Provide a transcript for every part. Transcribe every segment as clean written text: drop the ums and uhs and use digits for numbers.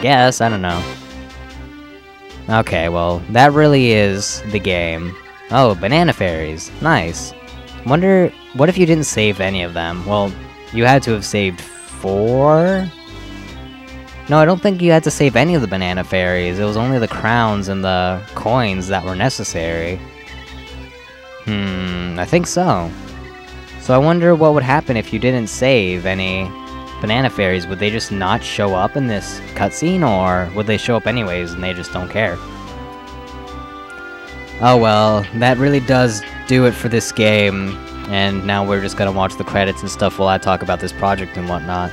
guess, I don't know. Okay, well, that really is the game. Oh, banana fairies. Nice. Wonder, what if you didn't save any of them? Well, you had to have saved 4? No, I don't think you had to save any of the banana fairies. It was only the crowns and the coins that were necessary. I think so. So I wonder what would happen if you didn't save any banana fairies. Would they just not show up in this cutscene, or would they show up anyways and they just don't care? Oh well, that really does do it for this game, and now we're just gonna watch the credits and stuff while I talk about this project and whatnot.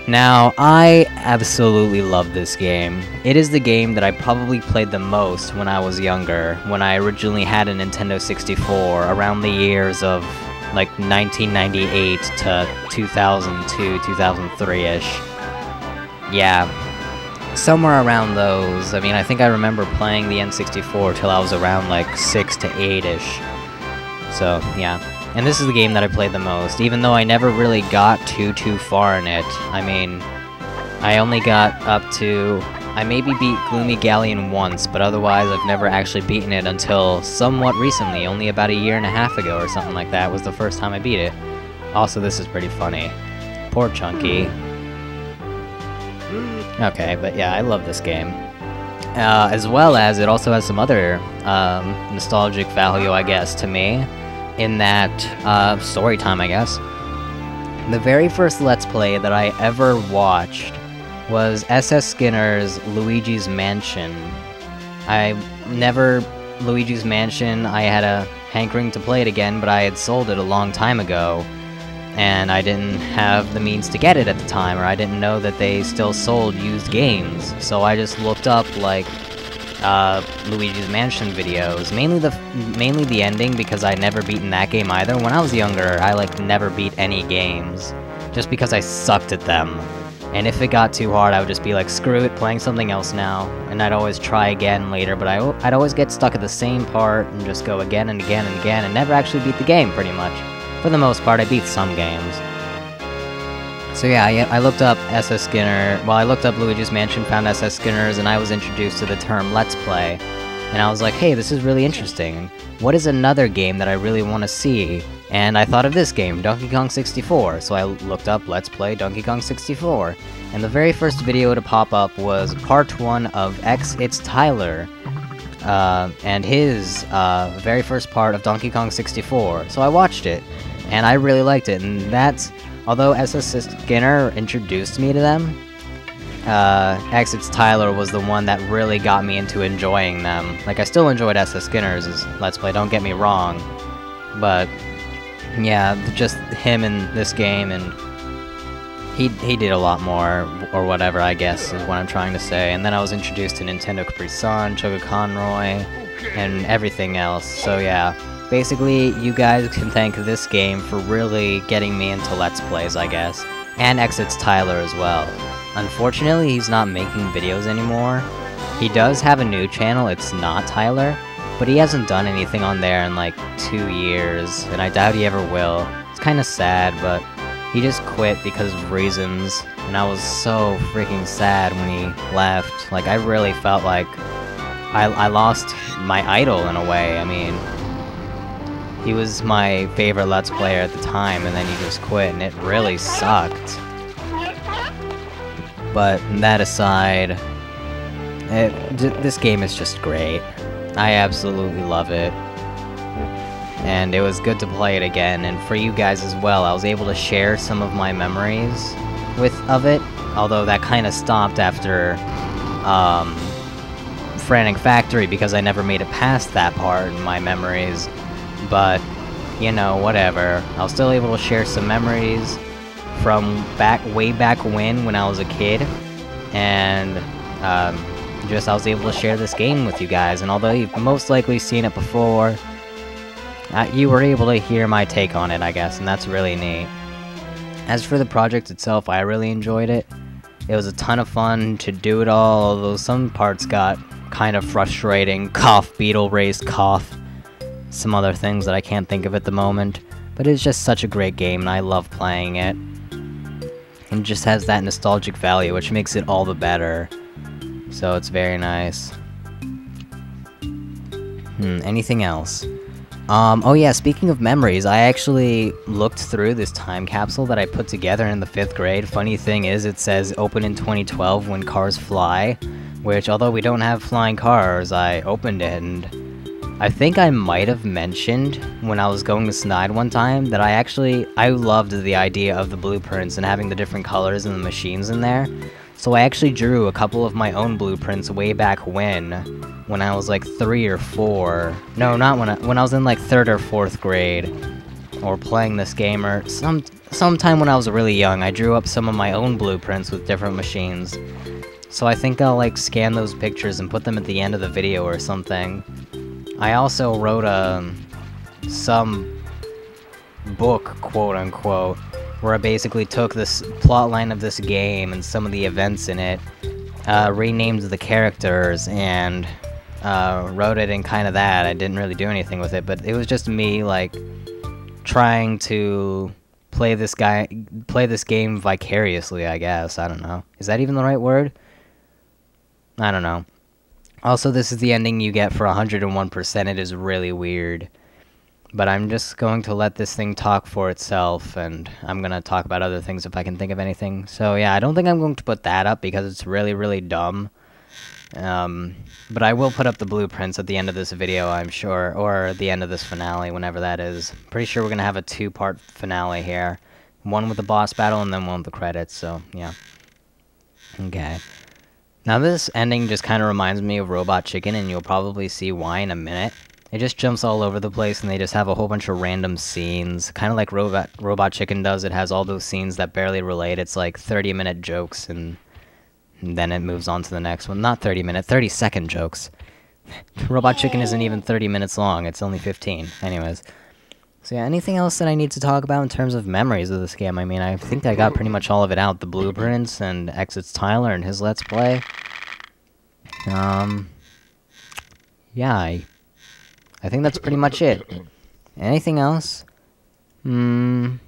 Now, I absolutely love this game. It is the game that I probably played the most when I was younger, when I originally had a Nintendo 64, around the years of, like, 1998 to 2002, 2003-ish. Yeah, somewhere around those. I mean, I think I remember playing the N64 till I was around, like, 6 to 8-ish. So, yeah. And this is the game that I played the most, even though I never really got too far in it. I mean, I only got up to... I maybe beat Gloomy Galleon once, but otherwise I've never actually beaten it until somewhat recently, only about a year and a half ago or something like that was the first time I beat it. Also, this is pretty funny. Poor Chunky. Okay, but yeah, I love this game. As well as it also has some other nostalgic value, I guess, to me. In that, story time, I guess. The very first Let's Play that I ever watched was SS Skinner's Luigi's Mansion. Luigi's Mansion, I had a hankering to play it again, but I had sold it a long time ago. And I didn't have the means to get it at the time, or I didn't know that they still sold used games. So I just looked up, like, Luigi's Mansion videos, mainly the ending, because I'd never beaten that game either. When I was younger, I never beat any games, just because I sucked at them. And if it got too hard, I would just be like, screw it, playing something else now, and I'd always try again later, but I'd always get stuck at the same part, and just go again and again and again, and never actually beat the game, pretty much. For the most part, I beat some games. So yeah, I looked up SS Skinner, well, I looked up Luigi's Mansion, found SS Skinner's, and I was introduced to the term Let's Play. And I was like, hey, this is really interesting. What is another game that I really want to see? And I thought of this game, Donkey Kong 64, so I looked up Let's Play Donkey Kong 64. And the very first video to pop up was part 1 of X It's Tyler, and his very first part of Donkey Kong 64. So I watched it, and I really liked it, and that's... Although SS Skinner introduced me to them, X It's Tyler was the one that really got me into enjoying them. Like, I still enjoyed SS Skinner's Let's Play, don't get me wrong, but yeah, just him in this game, and he did a lot more, or whatever, I guess, is what I'm trying to say. And then I was introduced to Nintendo Capri Sun, Choga Conroy, and everything else, so yeah. Basically, you guys can thank this game for really getting me into Let's Plays, I guess. And X It's Tyler as well. Unfortunately, he's not making videos anymore. He does have a new channel, it's not Tyler, but he hasn't done anything on there in like 2 years, and I doubt he ever will. It's kinda sad, but he just quit because of reasons, and I was so freaking sad when he left. Like, I really felt like I lost my idol in a way. I mean, he was my favorite Let's Player at the time, and then he just quit, and it really sucked. But that aside, this game is just great. I absolutely love it. And it was good to play it again, and for you guys as well. I was able to share some of my memories of it, although that kind of stopped after Frantic Factory, because I never made it past that part in my memories. But, you know, whatever. I was still able to share some memories from way back when I was a kid, and I was able to share this game with you guys, and although you've most likely seen it before, you were able to hear my take on it, I guess, and that's really neat. As for the project itself, I really enjoyed it. It was a ton of fun to do it all, although some parts got kind of frustrating. Cough, Beetle Race, cough. Some other things that I can't think of at the moment, but it's just such a great game, and I love playing it. And just has that nostalgic value, which makes it all the better. So it's very nice. Anything else? Oh yeah, speaking of memories, I actually looked through this time capsule that I put together in the 5th grade. Funny thing is, it says open in 2012 when cars fly, which, although we don't have flying cars, I opened it, and I think I might have mentioned when I was going to Snide one time that I loved the idea of the blueprints and having the different colors and the machines in there. So I actually drew a couple of my own blueprints way back when I was like 3 or 4. No, not when I was in like 3rd or 4th grade, or playing this game, or sometime when I was really young. I drew up some of my own blueprints with different machines. So I think I'll like scan those pictures and put them at the end of the video or something. I also wrote some book, quote unquote, where I basically took this plotline of this game and some of the events in it, renamed the characters, and wrote it in kind of that. I didn't really do anything with it, but it was just me, like, trying to play this game vicariously, I guess. I don't know. Is that even the right word? I don't know. Also, this is the ending you get for 101%. It is really weird. But I'm just going to let this thing talk for itself, and I'm going to talk about other things if I can think of anything. So yeah, I don't think I'm going to put that up because it's really, really dumb. But I will put up the blueprints at the end of this video, I'm sure, or the end of this finale, whenever that is. Pretty sure we're going to have a 2-part finale here. One with the boss battle, and then one with the credits, so yeah. Okay. Now this ending just kind of reminds me of Robot Chicken, and you'll probably see why in a minute. It just jumps all over the place, and they just have a whole bunch of random scenes. Kind of like Robot Chicken does. It has all those scenes that barely relate. It's like 30-minute jokes, and then it moves on to the next one. Not 30-minute, 30-second jokes. Robot Chicken isn't even 30 minutes long. It's only 15. Anyways. So yeah, anything else that I need to talk about in terms of memories of this game? I mean, I think I got pretty much all of it out. The blueprints, and Exits Tyler and his Let's Play. Yeah, I think that's pretty much it. Anything else? I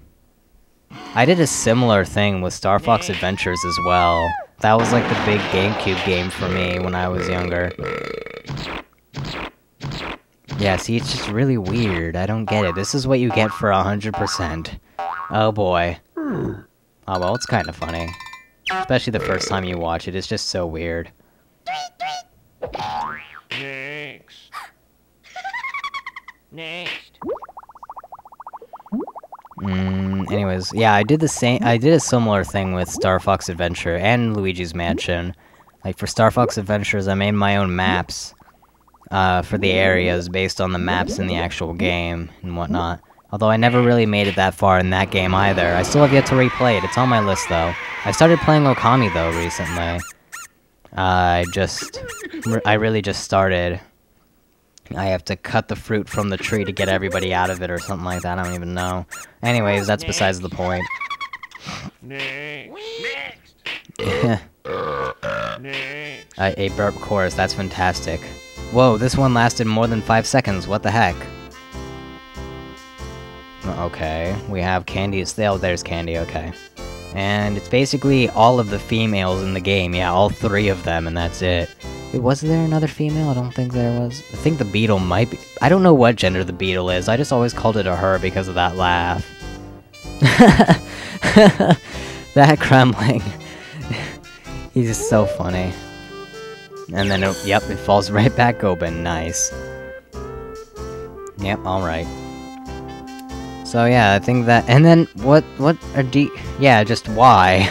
did a similar thing with Star Fox Adventures as well. That was like the big GameCube game for me when I was younger. Yeah, see, it's just really weird. I don't get it. This is what you get for 100%. Oh boy. Oh well, it's kind of funny. Especially the first time you watch it. It's just so weird. Next. Next. Anyways, yeah, I did a similar thing with Star Fox Adventure and Luigi's Mansion. Like, for Star Fox Adventures, I made my own maps, for the areas based on the maps in the actual game and whatnot. Although I never really made it that far in that game either. I still have yet to replay it. It's on my list, though. I started playing Okami, though, recently. I really just started. I have to cut the fruit from the tree to get everybody out of it or something like that. I don't even know. Anyways, that's besides the point. Next. A burp chorus. That's fantastic. Whoa, this one lasted more than 5 seconds. What the heck? Okay, we have Candy. Oh, there's Candy. Okay. And it's basically all of the females in the game. Yeah, all 3 of them, and that's it. Wait, was there another female? I don't think there was. I think the beetle might be. I don't know what gender the beetle is. I just always called it a her because of that laugh. That Kremling. He's just so funny. And then, yep, it falls right back open. Nice. Yep, alright. So yeah, I think that, and then, what are yeah, just why?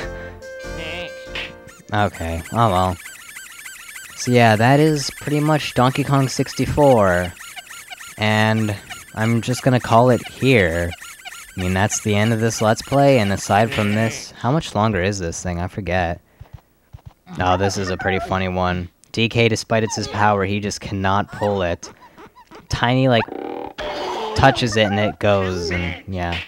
Okay, oh well. So yeah, that is pretty much Donkey Kong 64. And I'm just gonna call it here. I mean, that's the end of this Let's Play, and aside from this, how much longer is this thing? I forget. Oh, this is a pretty funny one. DK, despite it's his power, he just cannot pull it. Tiny, like, touches it and it goes, and yeah.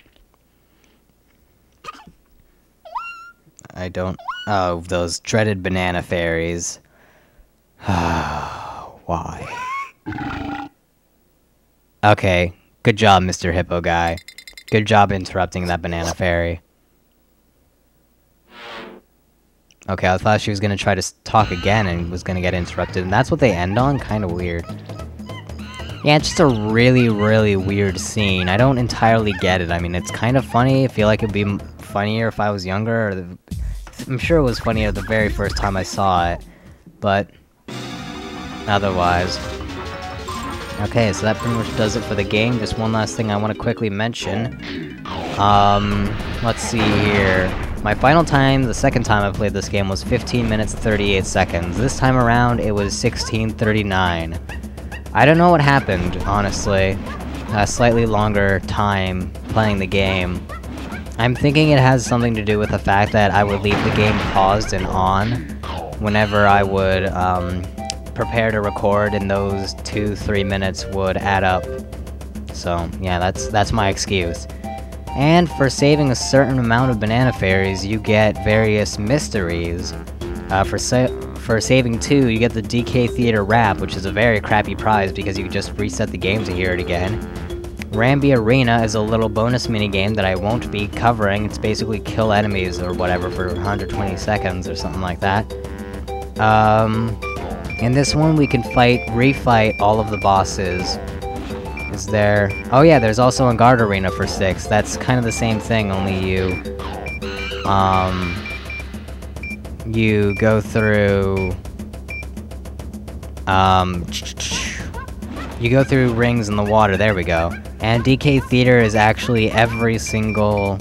I don't... Oh, those dreaded banana fairies. Why? Okay, good job, Mr. Hippo Guy. Good job interrupting that banana fairy. Okay, I thought she was gonna try to talk again and was gonna get interrupted, and that's what they end on? Kinda weird. Yeah, it's just a really, really weird scene. I don't entirely get it. I mean, it's kind of funny. I feel like it'd be funnier if I was younger. I'm sure it was funnier the very first time I saw it, but otherwise. Okay, so that pretty much does it for the game. Just one last thing I want to quickly mention. Let's see here. My final time, the second time I played this game, was 15 minutes 38 seconds. This time around, it was 16:39. I don't know what happened, honestly. A slightly longer time playing the game. I'm thinking it has something to do with the fact that I would leave the game paused and on whenever I would prepare to record, and those 2-3 minutes would add up. So yeah, that's my excuse. And for saving a certain amount of banana fairies, you get various mysteries. For saving 2, you get the DK Theater Wrap, which is a very crappy prize because you just reset the game to hear it again. Rambi Arena is a little bonus minigame that I won't be covering. It's basically kill enemies or whatever for 120 seconds or something like that. In this one we can refight all of the bosses. Is there... Oh yeah, there's also a Guard Arena for 6. That's kind of the same thing, only you go through... you go through rings in the water, there we go. And DK Theater is actually every single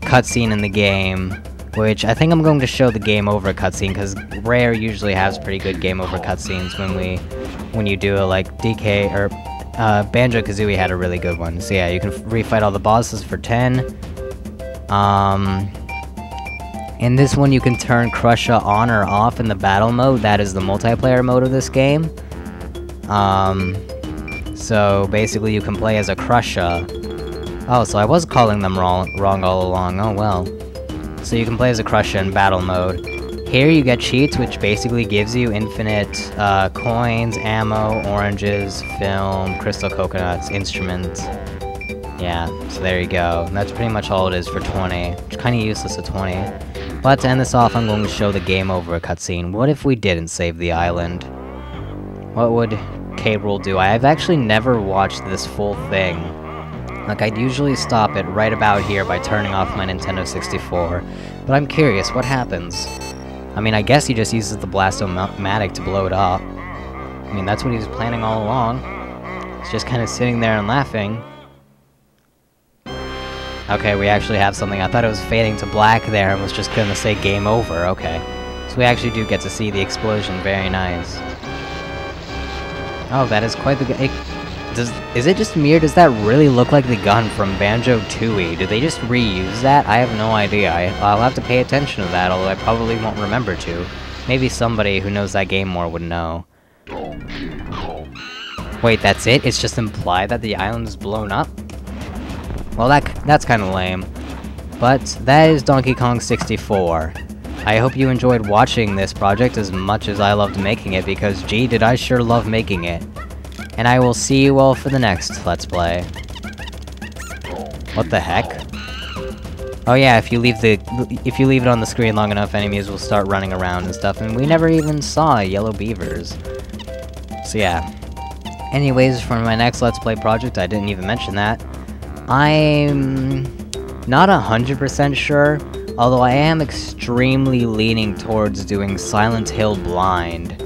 cutscene in the game, which I think I'm going to show the game over cutscene, because Rare usually has pretty good game over cutscenes when you do it, like DK, or Banjo-Kazooie had a really good one. So yeah, you can refight all the bosses for 10. In this one you can turn Krusha on or off in the battle mode. That is the multiplayer mode of this game. So basically you can play as a Krusha. Oh, so I was calling them wrong all along, oh well. So you can play as a Krusha in battle mode. Here you get cheats, which basically gives you infinite coins, ammo, oranges, film, crystal coconuts, instruments. Yeah, so there you go. And that's pretty much all it is for 20. Which kinda useless at 20. But to end this off, I'm going to show the game over cutscene. What if we didn't save the island? What would K. Rool do? I've actually never watched this full thing. Like, I'd usually stop it right about here by turning off my Nintendo 64. But I'm curious, what happens? I mean, I guess he just uses the Blast-O-Matic to blow it up. I mean, that's what he was planning all along. He's just kind of sitting there and laughing. Okay, we actually have something. I thought it was fading to black there and was just gonna say game over. Okay. So we actually do get to see the explosion. Very nice. Oh, that is quite the gun. Is it just me, or does that really look like the gun from Banjo-Tooie? Did they just reuse that? I have no idea. I'll have to pay attention to that, although I probably won't remember to. Maybe somebody who knows that game more would know. Wait, that's it? It's just implied that the island is blown up? Well, that's kind of lame. But that is Donkey Kong 64. I hope you enjoyed watching this project as much as I loved making it, because gee, did I sure love making it. And I will see you all for the next Let's Play. What the heck? Oh yeah, if you leave it on the screen long enough, enemies will start running around and stuff, and we never even saw yellow beavers. So yeah. Anyways, for my next Let's Play project, I didn't even mention that. I'm not 100% sure, although I am extremely leaning towards doing Silent Hill Blind.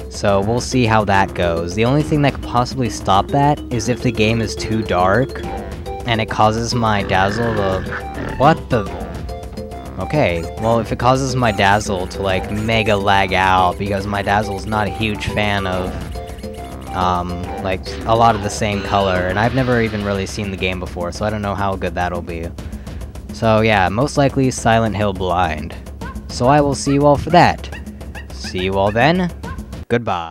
So we'll see how that goes. The only thing that could possibly stop that is if the game is too dark, and it causes my Dazzle to... What the... Okay, well if it causes my Dazzle to like mega lag out, because my Dazzle's not a huge fan of like a lot of the same color, and I've never even really seen the game before, so I don't know how good that'll be. So yeah, most likely Silent Hill Blind. So I will see you all for that. See you all then. Goodbye.